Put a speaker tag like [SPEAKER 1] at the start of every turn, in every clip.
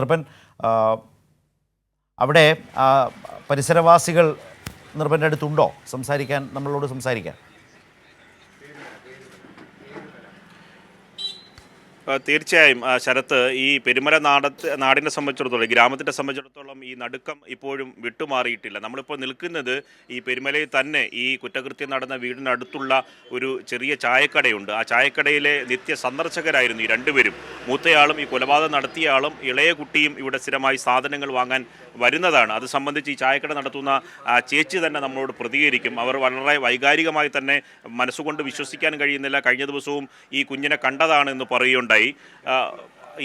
[SPEAKER 1] നിർഭൻ അവിടെ പരിസരവാസികൾ നിർഭൻ്റെ അടുത്തുണ്ടോ സംസാരിക്കാൻ, നമ്മളോട് സംസാരിക്കാൻ?
[SPEAKER 2] തീർച്ചയായും ശരത്ത്, ഈ പെരുമല നാടിനെ സംബന്ധിച്ചിടത്തോളം, ഗ്രാമത്തിനെ സംബന്ധിച്ചിടത്തോളം ഈ നടുക്കം ഇപ്പോഴും വിട്ടുമാറിയിട്ടില്ല. നമ്മളിപ്പോൾ നിൽക്കുന്നത് ഈ പെരുമലയിൽ തന്നെ ഈ കുറ്റകൃത്യം നടന്ന വീടിനടുത്തുള്ള ഒരു ചെറിയ ചായക്കടയുണ്ട്. ആ ചായക്കടയിലെ നിത്യ സന്ദർശകരായിരുന്നു ഈ രണ്ടുപേരും. മൂത്തയാളും ഈ കൊലപാതകം നടത്തിയ ആളും ഇളയ കുട്ടിയും ഇവിടെ സ്ഥിരമായി സാധനങ്ങൾ വാങ്ങാൻ വരുന്നതാണ്. അത് സംബന്ധിച്ച് ഈ ചായക്കട നടത്തുന്ന ചേച്ചി തന്നെ നമ്മളോട് പ്രതികരിക്കും. അവർ വളരെ വൈകാരികമായി തന്നെ മനസ്സുകൊണ്ട് വിശ്വസിക്കാൻ കഴിയുന്നില്ല. കഴിഞ്ഞ ദിവസവും ഈ കുഞ്ഞിനെ കണ്ടതാണെന്ന് പറയുകയുണ്ടായി.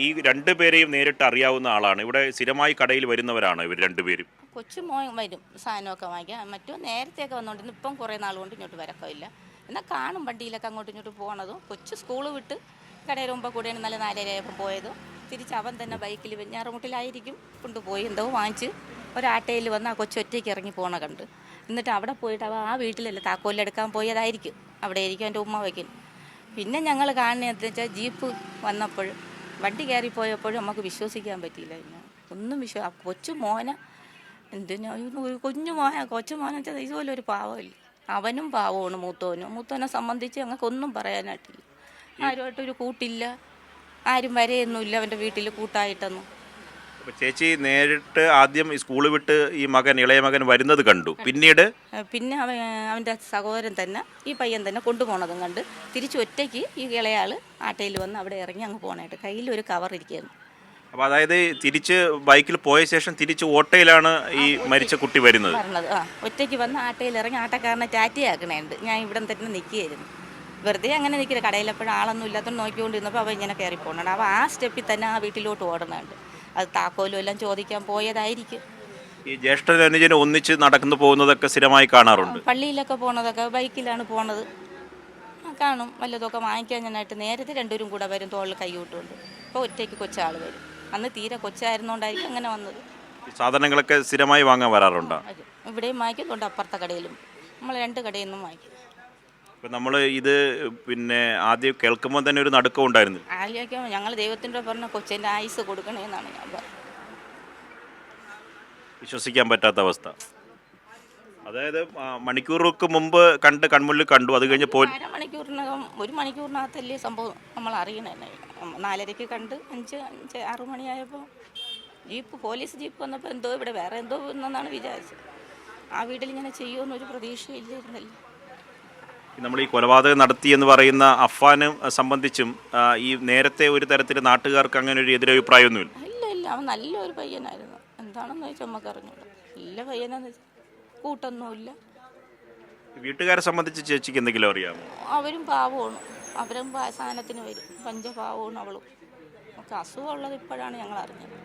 [SPEAKER 2] ഈ രണ്ടുപേരെയും നേരിട്ട് അറിയാവുന്ന ആളാണ്. ഇവിടെ സ്ഥിരമായി കടയിൽ വരുന്നവരാണ് ഇവർ രണ്ടുപേരും.
[SPEAKER 3] കൊച്ചുമോൻ വരും സാധനമൊക്കെ വാങ്ങിക്കാം. മറ്റോ നേരത്തെയൊക്കെ വന്നുകൊണ്ടിരുന്നു. ഇപ്പം കുറേ നാൾ കൊണ്ട് ഇങ്ങോട്ട് വരക്കമില്ല. എന്നാൽ കാണും വണ്ടിയിലൊക്കെ അങ്ങോട്ടും ഇങ്ങോട്ട് പോകണതും. കൊച്ചു സ്കൂൾ വിട്ട് കടയിൽ മുമ്പ് കൂടെയാണ് നല്ല 4:30 പോയതും. തിരിച്ച് അവൻ തന്നെ ബൈക്കിൽ വെഞ്ഞാറമുട്ടിലായിരിക്കും കൊണ്ടുപോയി എന്തോ വാങ്ങിച്ച് ഒരാട്ടയിൽ വന്ന് ആ കൊച്ചു ഒറ്റയ്ക്ക് ഇറങ്ങി പോകണ കണ്ട്. എന്നിട്ട് അവിടെ പോയിട്ട് അവ ആ വീട്ടിലല്ല താക്കോലെടുക്കാൻ പോയതായിരിക്കും. അവിടെ ആയിരിക്കും എൻ്റെ ഉമ്മ വയ്ക്കും. പിന്നെ ഞങ്ങൾ കാണുന്നതെന്ന് വെച്ചാൽ ജീപ്പ് വന്നപ്പോഴും വണ്ടി കയറിപ്പോയപ്പോഴും നമുക്ക് വിശ്വസിക്കാൻ പറ്റിയില്ല. ഒന്നും കൊച്ചു മോന എന്തിനാ ഒരു കൊച്ചു മോനെ വെച്ചാൽ ഇതുപോലെ ഒരു പാവമില്ല. അവനും പാവമാണ്. മൂത്തോനെ സംബന്ധിച്ച് ഞങ്ങൾക്കൊന്നും പറയാനായിട്ടില്ല. ആരുമായിട്ടൊരു കൂട്ടില്ല, ആരും വരെയൊന്നുമില്ല അവൻ്റെ വീട്ടിൽ കൂട്ടായിട്ടൊന്നും.
[SPEAKER 2] ചേച്ചി നേരിട്ട് ആദ്യം സ്കൂൾ വിട്ട് ഈ ഇളയ മകൻ വരുന്നത് കണ്ടു. പിന്നെ
[SPEAKER 3] അവൻ്റെ സഹോദരൻ തന്നെ ഈ പയ്യൻ തന്നെ കൊണ്ടുപോകണതും കണ്ട് തിരിച്ച് ഒറ്റയ്ക്ക് ഈ ഇളയാൾ ആട്ടയിൽ വന്ന് അവിടെ ഇറങ്ങി അങ്ങ് പോകണായിട്ട് കയ്യിൽ ഒരു കവർ ഇരിക്കുന്നു.
[SPEAKER 2] അപ്പോൾ അതായത് തിരിച്ച് ബൈക്കിൽ പോയ ശേഷം തിരിച്ച് ഓട്ടയിലാണ് ഈ മരിച്ച കുട്ടി വരുന്നത്.
[SPEAKER 3] ഒറ്റയ്ക്ക് വന്ന് ആട്ടയിൽ ഇറങ്ങി ആട്ടക്കാരനെ ടാറ്റയാക്കണുണ്ട്. ഞാൻ ഇവിടെ തന്നെ നിൽക്കുകയായിരുന്നു. വെറുതെ അങ്ങനെ നിൽക്കില്ല. കടയിലെപ്പോഴും ആളൊന്നും ഇല്ലാത്തതുകൊണ്ട് നോക്കിക്കൊണ്ടിരുന്നപ്പോൾ അവൻ ഇങ്ങനെ കയറി പോകണുണ്ട്. അവൻ ആ സ്റ്റെപ്പിൽ തന്നെ ആ വീട്ടിലോട്ട് ഓടുന്നുണ്ട്. അത് താക്കോലും എല്ലാം ചോദിക്കാൻ പോയതായിരിക്കും.
[SPEAKER 2] ഈ ജ്യേഷ്ഠ അനുജന് ഒന്നിച്ച് നടക്കുന്നു പോകുന്നതൊക്കെ സ്ഥിരമായി കാണാറുണ്ട്.
[SPEAKER 3] പള്ളിയിലൊക്കെ പോണതൊക്കെ ബൈക്കിലാണ് പോണത്. കാണും. വല്ലതൊക്കെ വാങ്ങിക്കാൻ ഞാനായിട്ട് നേരത്തെ രണ്ടുപേരും കൂടെ വരും, തോളിൽ കൈ വിട്ടുകൊണ്ട്. ഇപ്പോൾ ഒറ്റയ്ക്ക് കൊച്ചാൾ വരും. അന്ന് തീരെ കൊച്ചായിരുന്നോണ്ടായിരിക്കും അങ്ങനെ വന്നത്.
[SPEAKER 2] സാധനങ്ങളൊക്കെ സ്ഥിരമായി വാങ്ങാൻ വരാറുണ്ടോ?
[SPEAKER 3] ഇവിടെയും വാങ്ങിക്കുന്നുണ്ട്, അപ്പുറത്തെ കടയിലും. നമ്മൾ 2 കടയിൽ നിന്നും വാങ്ങിക്കും.
[SPEAKER 2] ഇപ്പം നമ്മൾ ഇത് പിന്നെ ആദ്യം കേൾക്കുമ്പോൾ തന്നെ ഒരു നടുക്കം ഉണ്ടായിരുന്നു.
[SPEAKER 3] ആലോചിക്കുമ്പോൾ ഞങ്ങൾ ദൈവത്തിൻ്റെ പറഞ്ഞ കൊച്ചിൻ്റെ ആയുസ് കൊടുക്കണേന്നാണ് ഞാൻ പറഞ്ഞത്.
[SPEAKER 2] വിശ്വസിക്കാൻ പറ്റാത്ത അവസ്ഥ. അതായത് മണിക്കൂറുകൾക്ക് മുമ്പ് കൺമുന്നിൽ കണ്ടു. അത് കഴിഞ്ഞ്
[SPEAKER 3] അരമണിക്കൂറിനകം 1 മണിക്കൂറിനകത്തല്ലേ സംഭവം നമ്മൾ അറിയണേ. 4:30 കണ്ട് 5-6 മണിയായപ്പോൾ പോലീസ് ജീപ്പ് വന്നപ്പോൾ എന്തോ ഇവിടെ വേറെ എന്തോ എന്നാണ് വിചാരിച്ചത്. ആ വീട്ടിൽ ഇങ്ങനെ ചെയ്യുമെന്നൊരു പ്രതീക്ഷയില്ലായിരുന്നല്ലോ.
[SPEAKER 2] നമ്മൾ ഈ കൊലപാതകം നടത്തി എന്ന് പറയുന്ന അഫാനെ സംബന്ധിച്ചും ഈ നേരത്തെ ഒരു തരത്തിൽ നാട്ടുകാർക്ക് അങ്ങനെ ഒരു എതിരഭിപ്രായമൊന്നുമില്ല.
[SPEAKER 3] ഇല്ല, അവൻ നല്ലൊരു പയ്യനായിരുന്നു. എന്താണെന്ന് ചോദിച്ചാൽ നമുക്ക് അറിഞ്ഞൂടാ. നല്ല പയ്യനാന്ന് വെച്ചാൽ കൂട്ടൊന്നുമില്ല.
[SPEAKER 2] വീട്ടുകാരെ സംബന്ധിച്ച് ചേച്ചിക്ക് എന്തെങ്കിലും അറിയാമോ?
[SPEAKER 3] അവരും പാവമാണ്. അവരും സാധനത്തിന് വരും. പഞ്ചപാവമാണ് അവളും. ഒക്കെ അസുഖമുള്ളത് ഇപ്പോഴാണ് ഞങ്ങൾ അറിഞ്ഞത്.